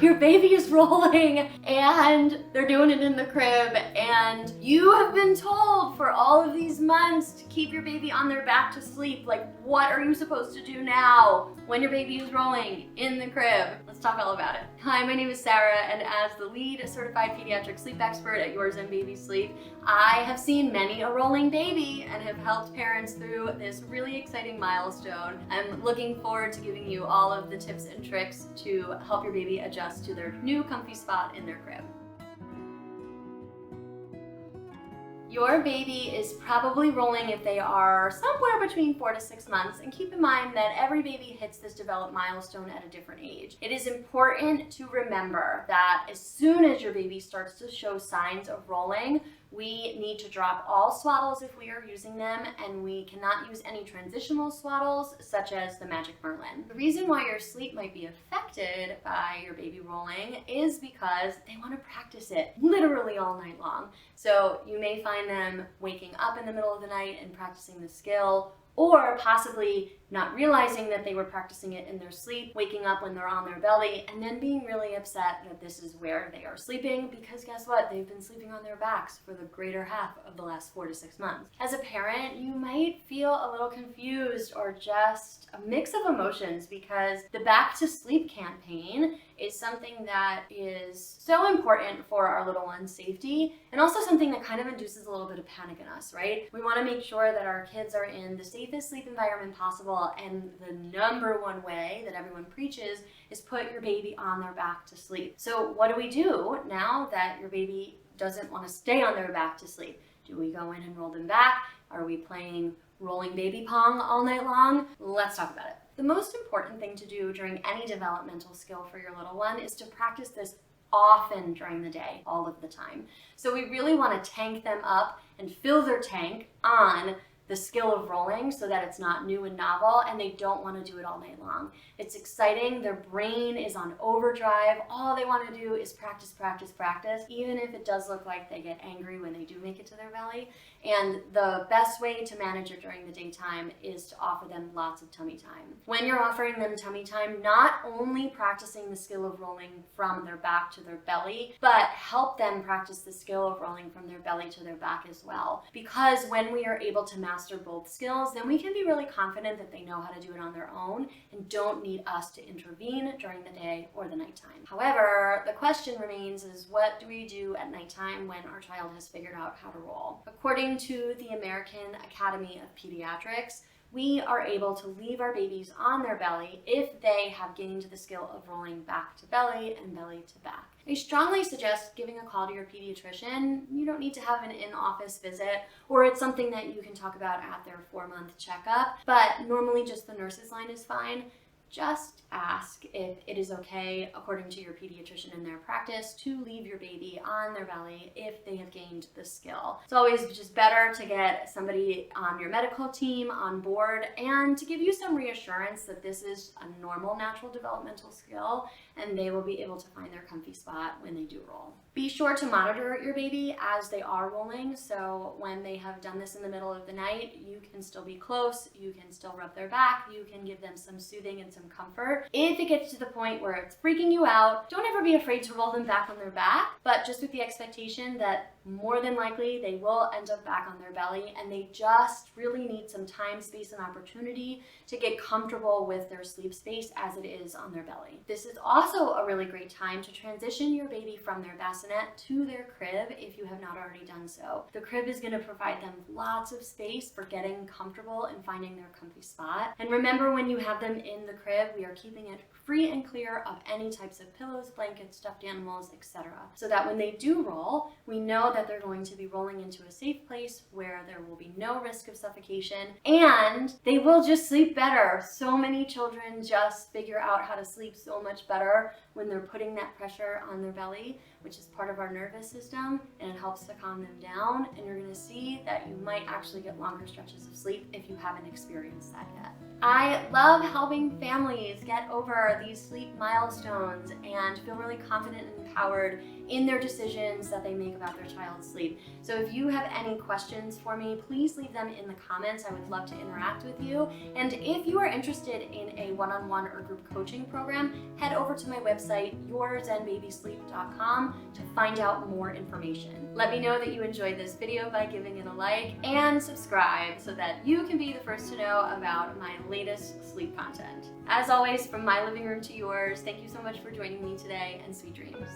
your baby is rolling and they're doing it in the crib, and you have been told for all of these months to keep your baby on their back to sleep. Like, what are you supposed to do now when your baby is rolling in the crib? Let's talk all about it. Hi, my name is Sarah, and as the lead certified pediatric sleep expert at Yours and Baby Sleep, I have seen many a rolling baby and have helped parents through this really exciting milestone. I'm looking forward to giving you all of the tips and tricks to help your baby adjust to their new comfy spot in their crib. Your baby is probably rolling if they are somewhere between 4 to 6 months, and keep in mind that every baby hits this developed milestone at a different age. It is important to remember that as soon as your baby starts to show signs of rolling, we need to drop all swaddles if we are using them, and we cannot use any transitional swaddles such as the Magic Merlin. The reason why your sleep might be affected by your baby rolling is because they want to practice it literally all night long. So you may find them waking up in the middle of the night and practicing the skill, or possibly not realizing that they were practicing it in their sleep, waking up when they're on their belly, and then being really upset that this is where they are sleeping, because guess what? They've been sleeping on their backs for the greater half of the last 4 to 6 months. As a parent, you might feel a little confused or just a mix of emotions, because the Back to Sleep campaign is something that is so important for our little one's safety, and also something that kind of induces a little bit of panic in us, right? We want to make sure that our kids are in the safest sleep environment possible, and the number one way that everyone preaches is put your baby on their back to sleep. So what do we do now that your baby doesn't want to stay on their back to sleep? Do we go in and roll them back? Are we playing rolling baby pong all night long? Let's talk about it. The most important thing to do during any developmental skill for your little one is to practice this often during the day, all of the time. So we really want to tank them up and fill their tank on the skill of rolling so that it's not new and novel, and they don't want to do it all night long. It's exciting, their brain is on overdrive, all they want to do is practice, practice, practice, even if it does look like they get angry when they do make it to their belly. And the best way to manage it during the daytime is to offer them lots of tummy time. When you're offering them tummy time, not only practicing the skill of rolling from their back to their belly, but help them practice the skill of rolling from their belly to their back as well. Because when we are able to master both skills, then we can be really confident that they know how to do it on their own and don't need us to intervene during the day or the nighttime. However, the question remains is, what do we do at nighttime when our child has figured out how to roll? According to the American Academy of Pediatrics, we are able to leave our babies on their belly if they have gained the skill of rolling back to belly and belly to back. I strongly suggest giving a call to your pediatrician. You don't need to have an in-office visit, or it's something that you can talk about at their 4-month checkup, but normally just the nurse's line is fine. Just ask if it is okay, according to your pediatrician in their practice, to leave your baby on their belly if they have gained the skill. It's always just better to get somebody on your medical team on board and to give you some reassurance that this is a normal, natural developmental skill, and they will be able to find their comfy spot when they do roll. Be sure to monitor your baby as they are rolling, so when they have done this in the middle of the night, you can still be close, you can still rub their back, you can give them some soothing and some comfort. If it gets to the point where it's freaking you out, don't ever be afraid to roll them back on their back, but just with the expectation that more than likely they will end up back on their belly, and they just really need some time, space, and opportunity to get comfortable with their sleep space as it is on their belly. This is also a really great time to transition your baby from their bassinet to their crib if you have not already done so. The crib is going to provide them lots of space for getting comfortable and finding their comfy spot. And remember, when you have them in the crib, we are keeping it free and clear of any types of pillows, blankets, stuffed animals, etc. So that when they do roll, we know that they're going to be rolling into a safe place where there will be no risk of suffocation, and they will just sleep better. So many children just figure out how to sleep so much better when they're putting that pressure on their belly, which is part of our nervous system, and it helps to calm them down. And you're going to see that you might actually get longer stretches of sleep if you haven't experienced that yet. I love helping families get over these sleep milestones and feel really confident and empowered in their decisions that they make about their child child's sleep. So if you have any questions for me, please leave them in the comments. I would love to interact with you. And if you are interested in a one-on-one or group coaching program, head over to my website, yourzenbabysleep.com, to find out more information. Let me know that you enjoyed this video by giving it a like and subscribe so that you can be the first to know about my latest sleep content. As always, from my living room to yours, thank you so much for joining me today, and sweet dreams.